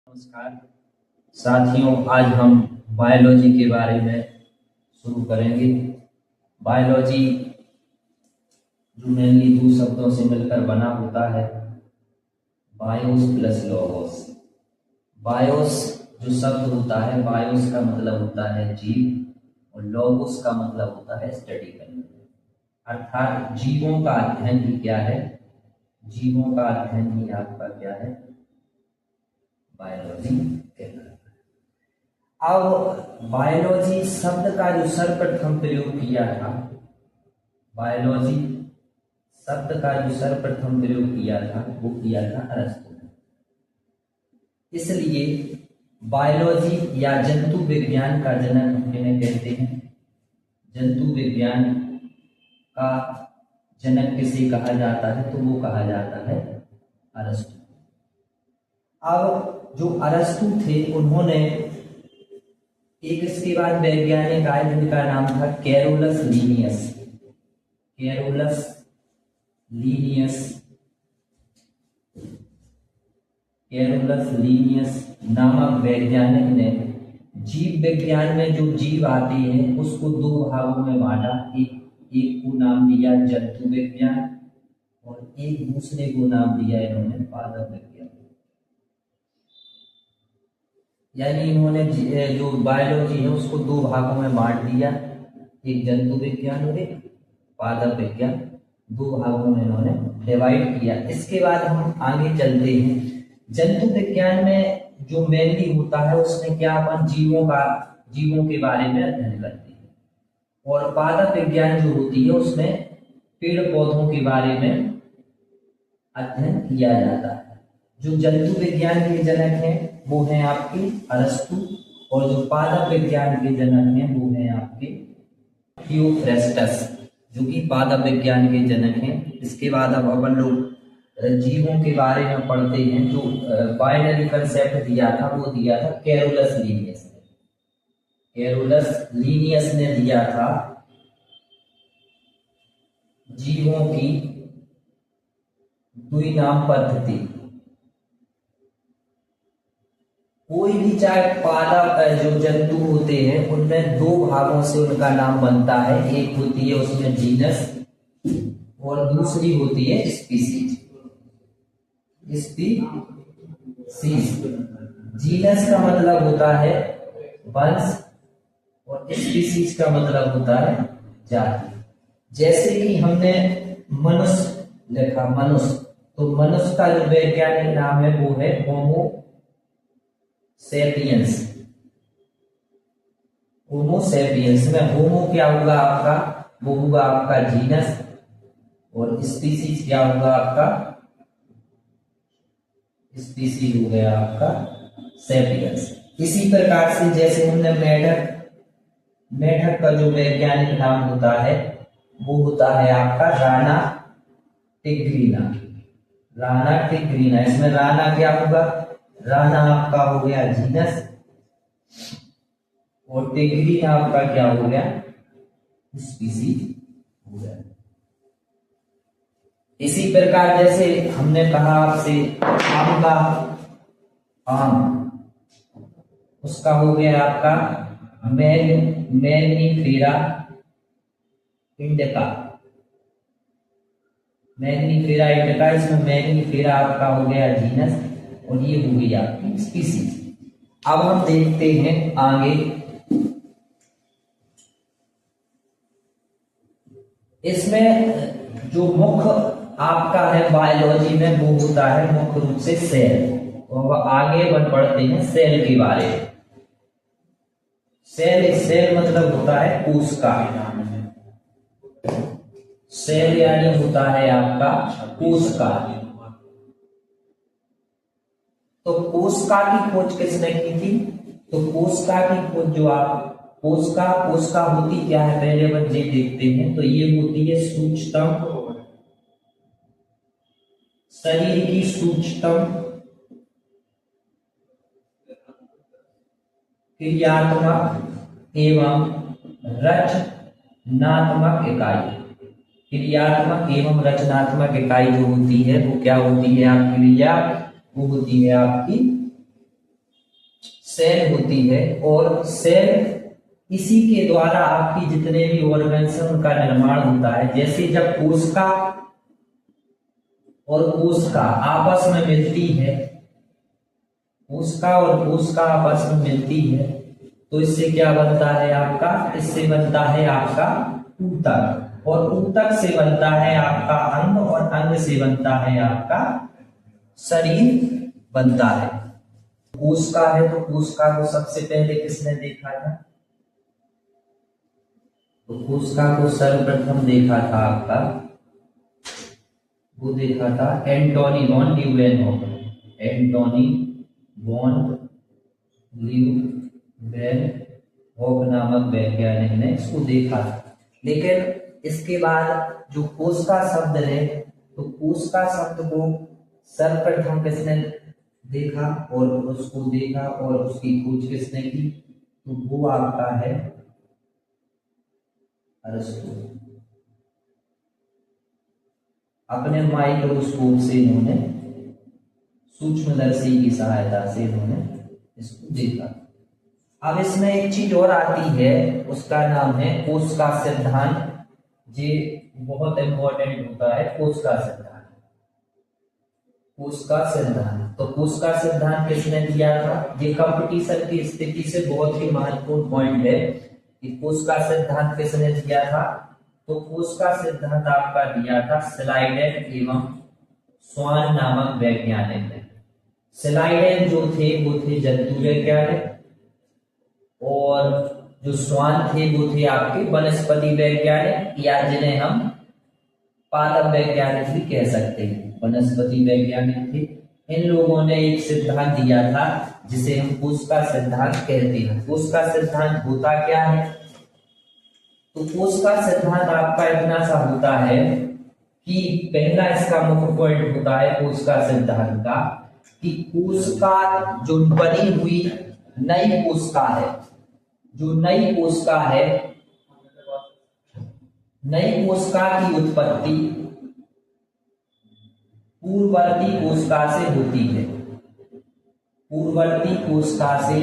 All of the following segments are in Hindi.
नमस्कार साथियों, आज हम बायोलॉजी के बारे में शुरू करेंगे। बायोलॉजी जो मेनली दो शब्दों से मिलकर बना होता है, बायोस प्लस लोगोस। बायोस जो शब्द होता है, बायोस का मतलब होता है जीव और लोगोस का मतलब होता है स्टडी करना, अर्थात जीवों का अध्ययन ही क्या है, जीवों का अध्ययन ही आपका क्या है, बायोलॉजी कहलाता है। अब बायोलॉजी शब्द का जो सर्वप्रथम प्रयोग किया था, बायोलॉजी शब्द का जो सर्वप्रथम प्रयोग किया था वो किया था अरस्तु ने। इसलिए बायोलॉजी या जंतु विज्ञान का जनक इन्हें कहते हैं। जंतु विज्ञान का जनक किसे कहा जाता है, तो वो कहा जाता है अरस्तु। अब जो अरस्तु थे उन्होंने एक इसके बाद वैज्ञानिक आए जिनका नाम था Carolus Linnaeus. Carolus Linnaeus, Carolus Linnaeus नामक वैज्ञानिक ने जीव विज्ञान में जो जीव आते हैं उसको दो भागों में बांटा। एक को नाम दिया जंतु विज्ञान और एक दूसरे को नाम दिया इन्होंने पादप विज्ञान। यानी इन्होंने जो बायोलॉजी है उसको दो भागों में बांट दिया, एक जंतु विज्ञान और एक पादप विज्ञान, दो भागों में इन्होंने डिवाइड किया। इसके बाद हम आगे चलते हैं। जंतु विज्ञान में जो मेनली होता है उसमें क्या, अपन जीवों के बारे में अध्ययन करते हैं, और पादप विज्ञान जो होती है उसमें पेड़ पौधों के बारे में अध्ययन किया जाता है। जो जंतु विज्ञान के जनक हैं वो हैं आपके अरस्तु, और जो पादप विज्ञान के जनक हैं वो हैं आपके थियोफ्रेस्टस, जो कि पादप विज्ञान के जनक हैं। इसके बाद अब अपन लोग जीवों के बारे में पढ़ते हैं। जो बाइनरी कंसेप्ट दिया था वो दिया था कैरोलस लीनियस ने। कैरोलस लीनियस ने दिया था जीवों की द्विनाम पद्धति। कोई भी चाहे पादप जो जंतु होते हैं उनमें दो भागों से उनका नाम बनता है। एक होती है उसमें जीनस और दूसरी होती है स्पीसीज। स्पीसीज, जीनस का मतलब होता है वंश और स्पीसीज का मतलब होता है जाति। जैसे कि हमने मनुष्य लिखा, मनुष्य, तो मनुष्य का जो वैज्ञानिक नाम है वो है होमो सेपियंस। होमो सेपियंस में होमो क्या होगा आपका, वो होगा आपका जीनस, और स्पीसीज क्या होगा आपका, स्पीसीज हो गया आपका सेपियंस। इसी प्रकार से जैसे हमने मेढक का जो वैज्ञानिक नाम होता है वो होता है आपका राना टिग्रीना। राना टिग्रीना, इसमें राना क्या होगा, राना आपका हो गया जीनस और टिग्रीना आपका क्या हो गया, स्पीसीज हो गया। इसी प्रकार जैसे हमने कहा आपसे आम का, आम उसका हो गया आपका मैग्नीफेरा इंडिका। मैग्नीफेरा इंडिका, इसमें मैग्नीफेरा आपका हो गया जीनस और ये हो गई आपकी स्पीसीज। अब हम देखते हैं आगे। इसमें जो मुख्य आपका है बायोलॉजी में वो होता है मुख्य रूप से सेल, और आगे बढ़ते हैं सेल के बारे में। सेल मतलब होता है कोशिका। सेल यानी होता है आपका कोशिका। तो कोशिका की खोज किसने की थी, तो कोशिका की खोज जो कोशिका होती क्या है पहले अपन ये देखते हैं। तो ये होती है सूक्ष्मतम, शरीर की सूक्ष्मतम क्रियात्मक एवं रचनात्मक इकाई। क्रियात्मक एवं रचनात्मक इकाई जो होती है वो क्या होती है आपकी, वो होती है आपकी सेल होती है, और सेल इसी के द्वारा आपकी जितने भी ऑर्गन्स हैं उनका निर्माण होता है। जैसे जब कोशिका और कोशिका आपस में मिलती है, कोशिका और कोशिका आपस में मिलती है, तो इससे क्या बनता है आपका, इससे बनता है आपका ऊतक, और ऊतक से बनता है आपका अंग, और अंग से बनता है आपका शरीर बनता है। कोशिका है तो कोशिका को सबसे पहले किसने देखा था, तो कोशिका को सर्वप्रथम देखा था आपका, वो देखा था एंटोनी वॉन ल्यूवेनहोफ। एंटोनी वॉन ल्यूवेनहोफ नामक वैज्ञानिक ने इसको देखा था। लेकिन इसके बाद जो कोशिका शब्द है, तो कोशिका शब्द को सर्वप्रथम किसने देखा और उसको देखा और उसकी खोज किसने की, तो वो आपका है अरस्तु। अपने माइक्रोस्कोप से इन्होंने, सूक्ष्मदर्शी की सहायता से इन्होंने इसको देखा। अब इसमें एक चीज और आती है, उसका नाम है कोशिका सिद्धांत। ये बहुत इंपॉर्टेंट होता है कोशिका सिद्धांत। कोशिका सिद्धांत, तो कोशिका सिद्धांत किसने दिया था, ये कंपटीशन की स्थिति से बहुत ही महत्वपूर्ण पॉइंट है कि कोशिका सिद्धांत किसने दिया था। तो कोशिका सिद्धांत आपका दिया था स्लाइडेन एवं स्वान नामक वैज्ञानिक ने। स्लाइडेन जो थे वो थे जंतु वैज्ञानिक, और जो स्वान थे वो थे आपके वनस्पति वैज्ञानिक, या जिन्हें हम पादप वैज्ञानिक भी कह सकते हैं, वनस्पति वैज्ञानिक थे। इन लोगों ने एक सिद्धांत दिया था जिसे हम कोशिका सिद्धांत कहते हैं। कोशिका सिद्धांत होता क्या है, तो कोशिका सिद्धांत आपका इतना सा होता है कि पहला इसका मुख्य पॉइंट होता है कोशिका सिद्धांत का कि कोशिका जो बनी हुई नई कोशिका है, जो नई कोशिका है, नई कोशिका की उत्पत्ति पूर्ववर्ती कोशिका से होती है, पूर्ववर्ती कोशिका से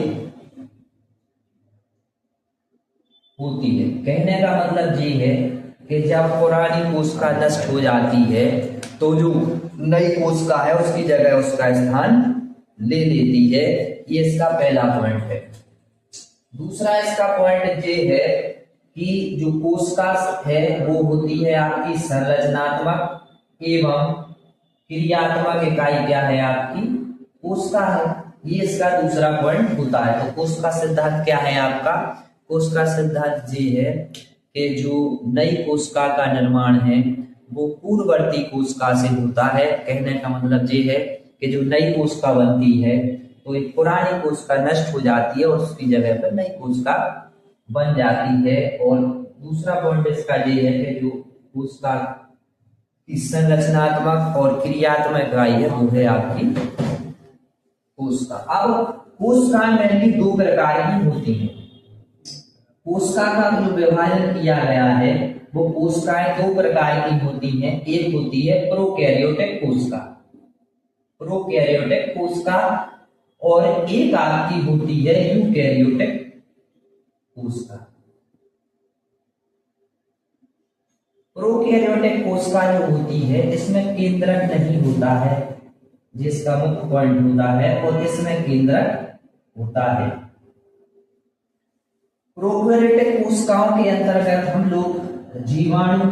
होती है। कहने का मतलब ये है कि जब पुरानी कोशिका नष्ट हो जाती है तो जो नई कोशिका है उसकी जगह उसका स्थान ले लेती है। ये इसका पहला पॉइंट है। दूसरा इसका पॉइंट ये है कि जो कोशिका है वो होती है आपकी संरचनात्मक एवं क्रियात्मक इकाई क्या है आपकी, कोशिका है। ये इसका दूसरा पॉइंट होता है। तो कोशिका सिद्धांत क्या है आपका, कोशिका सिद्धांत ये है कि जो नई कोशिका का निर्माण है वो पूर्ववर्ती कोशिका से होता है। कहने का मतलब ये है कि जो नई कोशिका बनती है तो एक पुरानी कोशिका नष्ट हो जाती है और उसकी जगह पर नई कोशिका बन जाती है। और दूसरा पॉइंट इसका ये है कि जो कोशिका की संरचनात्मक और क्रियात्मक इकाई है वो है आपकी कोशिका। अब कोशिका मेनली दो प्रकार की होती है। कोशिका का जो विभाजन किया गया है वो कोशिकाएं दो प्रकार की होती हैं। एक होती है प्रोकैरियोटिक कोशिका, प्रोकैरियोटिक कोशिका, और एक आपकी होती है यूकैरियोटिक कोशिका। प्रोकैरियोटिक कोशिका जो होती है इसमें केंद्रक नहीं होता है, जिसका मुख्य पॉइंट होता है, और इसमें केंद्रक होता है। प्रोकैरियोटिक कोशिकाओं के अंतर्गत हम लोग जीवाणु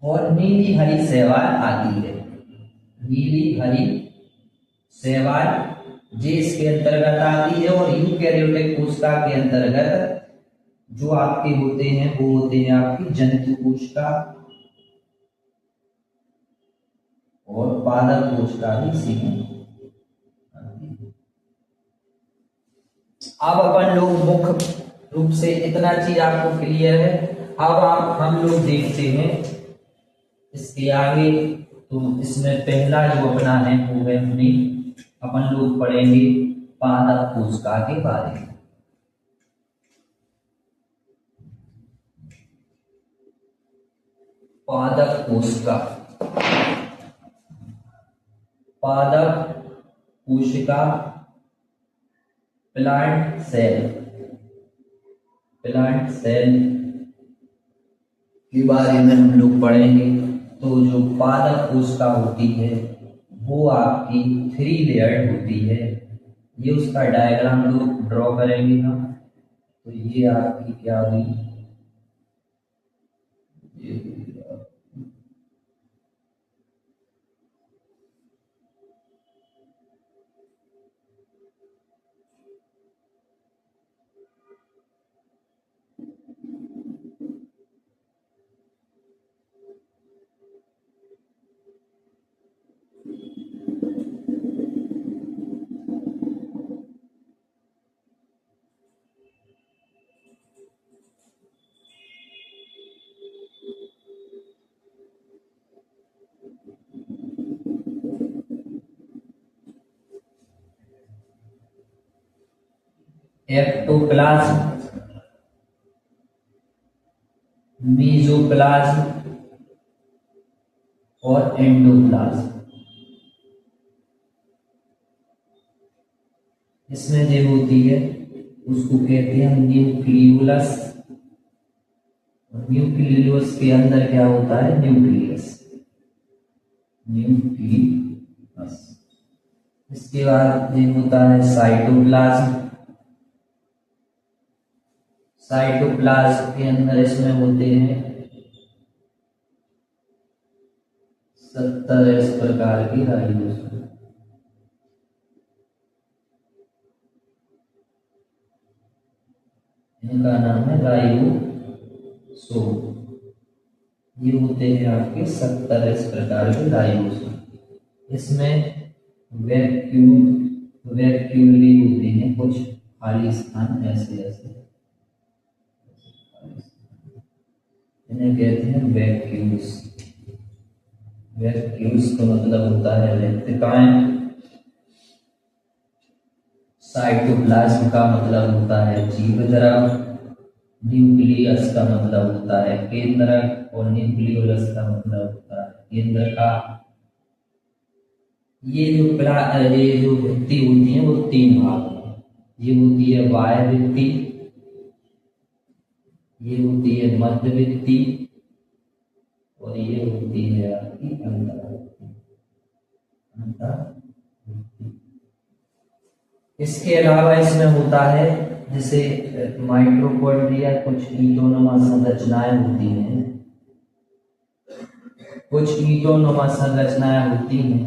और नीली हरी शैवाल आती है, नीली हरी शैवाल जे इसके अंतर्गत आती है। और यूकैरियोटिक कोशिका के अंतर्गत जो आपके होते हैं वो होते हैं आपकी जंतु कोशिका और पादप कोशिका भी इसी में। अब अपन लोग मुख्य रूप से इतना चीज आपको क्लियर है। अब हम लोग देखते हैं इसके आगे। तो इसमें पहला जो अपना है वो है अपन लोग पढ़ेंगे पादप कोशिका के बारे में। पादप कोशिका, पादप कोशिका प्लांट सेल के बारे में हम लोग पढ़ेंगे। तो जो पादप कोशिका होती है वो आपकी 3 लेयर्ड होती है। ये उसका डायग्राम लोग ड्रॉ करेंगे हम। तो ये आपकी क्या हुई, एक्टोप्लाज्म, मेसोप्लाज्म और एंडोप्लाज्म। इसमें जो होती है उसको कहते हैं न्यूक्लियोलस। न्यूक्लियोलस के अंदर क्या होता है, न्यूक्लियस। इसके बाद ये होता है साइटोप्लाज्म। साइटोप्लाज्म के अंदर इसमें होते हैं 70 इस प्रकार की राइबोसोम। इनका नाम है राइबोसोम। ये होते हैं आपके 70 इस प्रकार के राइबोसोम। इसमें वैक्यूली होते हैं कुछ खाली स्थान, ऐसे ऐसे, इन्हें कहते हैं वैक्यूल्स। वैक्यूल्स का मतलब होता है रिक्तिकाएं। साइटोप्लाज्म का मतलब होता है जीवद्रव। न्यूक्लियस का मतलब होता है केंद्रक और न्यूक्लियोलस का मतलब होता है केंद्र का। ये जो भित्ति होती है वो 3 भाग में। ये होती है बाह्य भित्ति, ये होती है मध्य भित्ति और ये होती है आपकी अंतर्भित्ति। इसके अलावा इसमें होता है जैसे माइटोकॉन्ड्रिया, कुछ ईंटोनुमा संरचनाएं होती हैं, कुछ ईंटोनुमा संरचनाएं होती हैं।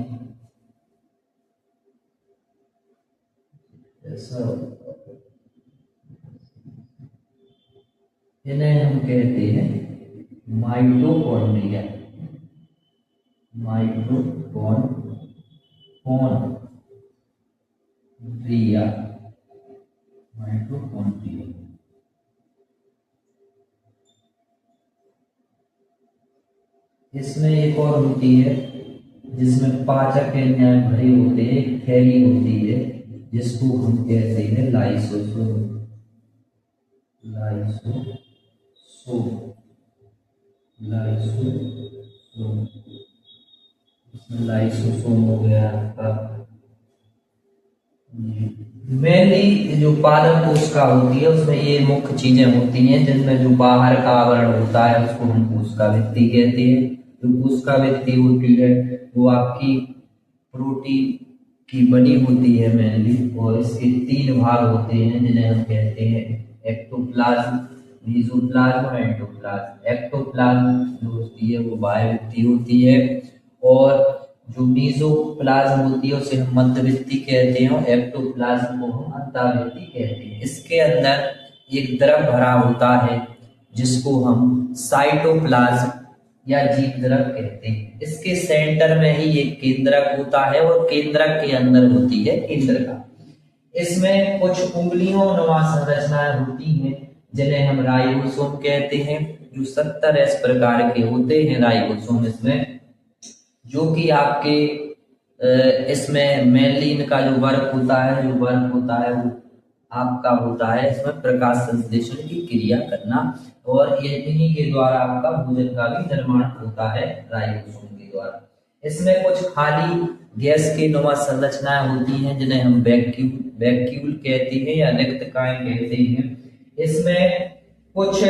इन्हें हम कहते हैं माइटोकॉन्ड्रिया। माइटोकॉन्ड्रिया। इसमें एक और होती है जिसमें पाचक एंजाइम भरे होते हैं, एक थैली होती है जिसको हम कहते हैं लाइसोसोम। इसमें लाइसोसोम हो गया आपका। मेनली जो पादप कोशिका होती है उसमें ये मुख्य चीजें होती हैं, जिनमें जो बाहर का आवरण होता है उसको हम कोशिका भित्ति कहते हैं। जो कोशिका भित्ति होती है वो आपकी प्रोटीन की बनी होती है मेनली, और इसके 3 भाग होते हैं जिन्हें हम कहते हैं एक्टोप्लाज्म, मेसोप्लाज्म और एंडोप्लाज्म। एक्टोप्लाज्म जो होती है वो बाह्य भित्ति होती है, और जो मेसोप्लाज्म होती है उसे हम मध्य भित्ति कहते हैं, और एक्टोप्लाज्म को हम अंतःभित्ति कहते हैं। इसके अंदर एक द्रव भरा होता है जिसको हम साइटोप्लाज्म या जीव द्रव कहते हैं। इसके सेंटर में ही एक केंद्रक होता है और केंद्रक के अंदर होती है केंद्रका। इसमें कुछ उंगलियों नुमा संरचनाएं होती हैं जिन्हें हम राइबोसोम कहते हैं, जो 70 इस प्रकार के होते हैं राइबोसोम इसमें, जो कि आपके इसमें मेनली इनका जो वर्क होता है वो आपका होता है इसमें प्रकाश संश्लेषण की क्रिया करना, और ये इन्हीं के द्वारा आपका भोजन का भी निर्माण होता है राइबोसोम के द्वारा। इसमें कुछ खाली गैस के नुमा संरचनाएं होती हैं जिन्हें हम वैक्यूल कहते हैं या रिक्तकाएं कहते हैं। इसमें कुछ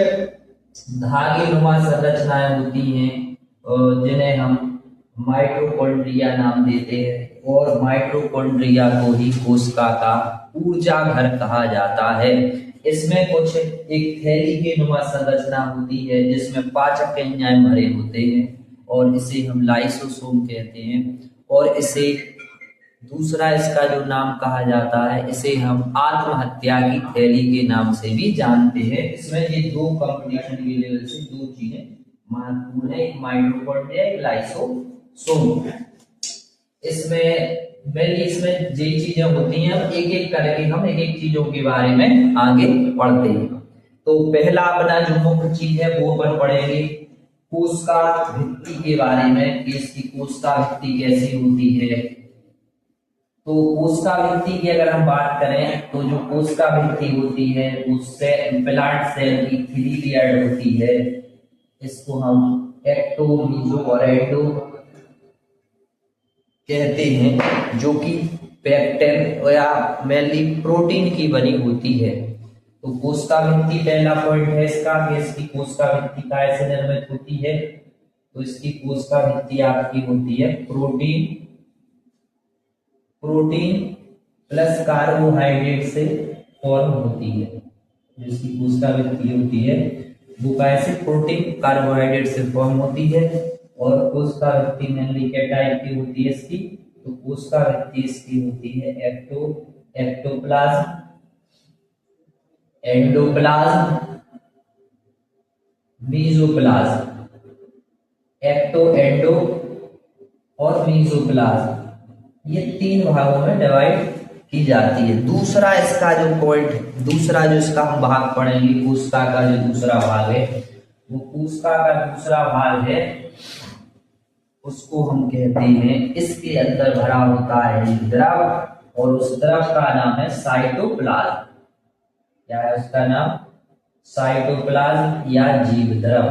धागेनुमा संरचनाएं होती हैं जिन्हें हम माइटोकॉन्ड्रिया नाम देते हैं, और माइटोकॉन्ड्रिया को ही कोशिका का ऊर्जा घर कहा जाता है। इसमें कुछ एक थैली के नुमा संरचना होती है जिसमें पाचक एंजाइम भरे होते हैं और इसे हम लाइसोसोम कहते हैं। और इसे दूसरा इसका जो नाम कहा जाता है, इसे हम आत्महत्या की थैली के नाम से भी जानते हैं। इसमें ये दो कंपटीशन के लेवल से दो चीजें महत्वपूर्ण है, एक माइटोकॉन्ड्रिया, एक लाइसोसोम। इसमें मेनली इसमें जो चीजें होती हैं एक एक करके हम एक एक चीजों के बारे में आगे पढ़ते हैं। तो पहला अपना जो मुख्य चीज है वो अपन पढ़ेंगे कोशिका भित्ति के बारे में कि इसकी कोशिका भित्ति कैसी होती है। तो कोशिका भित्ति की अगर हम बात करें तो जो कोशिका भित्ति होती है उससे प्लांट सेल की 3 लेयर होती है। इसको हम एक्टो, मीजो और एंडो कहते हैं, जो कि पेक्टिन या मेनली प्रोटीन की बनी होती है। तो कोशिका भित्ति पहला पॉइंट है इसका कि इसकी कोशिका भित्ति कैसे निर्मित होती है। तो इसकी कोशिका भित्ति आपकी होती है प्रोटीन प्लस कार्बोहाइड्रेट से फॉर्म होती है। जिसकी कोशिका भित्ति होती है वो कैसे प्रोटीन कार्बोहाइड्रेट से फॉर्म होती है। और कोशिका भित्ति मेनली क्या टाइप की होती है इसकी, तो कोशिका भित्ति इसकी होती है एक्टोप्लाज्म, एंडोप्लाज्म, मीजोप्लाज्म। एक्टो, एंडो और मीजोप्लाज्म, ये 3 भागों में डिवाइड की जाती है। दूसरा इसका जो पॉइंट, दूसरा जो इसका हम भाग पढ़ेंगे कोशिका का जो दूसरा भाग है, वो कोशिका का दूसरा भाग है उसको हम कहते हैं, इसके अंदर भरा होता है द्रव, और उस द्रव का नाम है साइटोप्लाज्म। क्या है उसका नाम? साइटोप्लाज्म या जीव द्रव।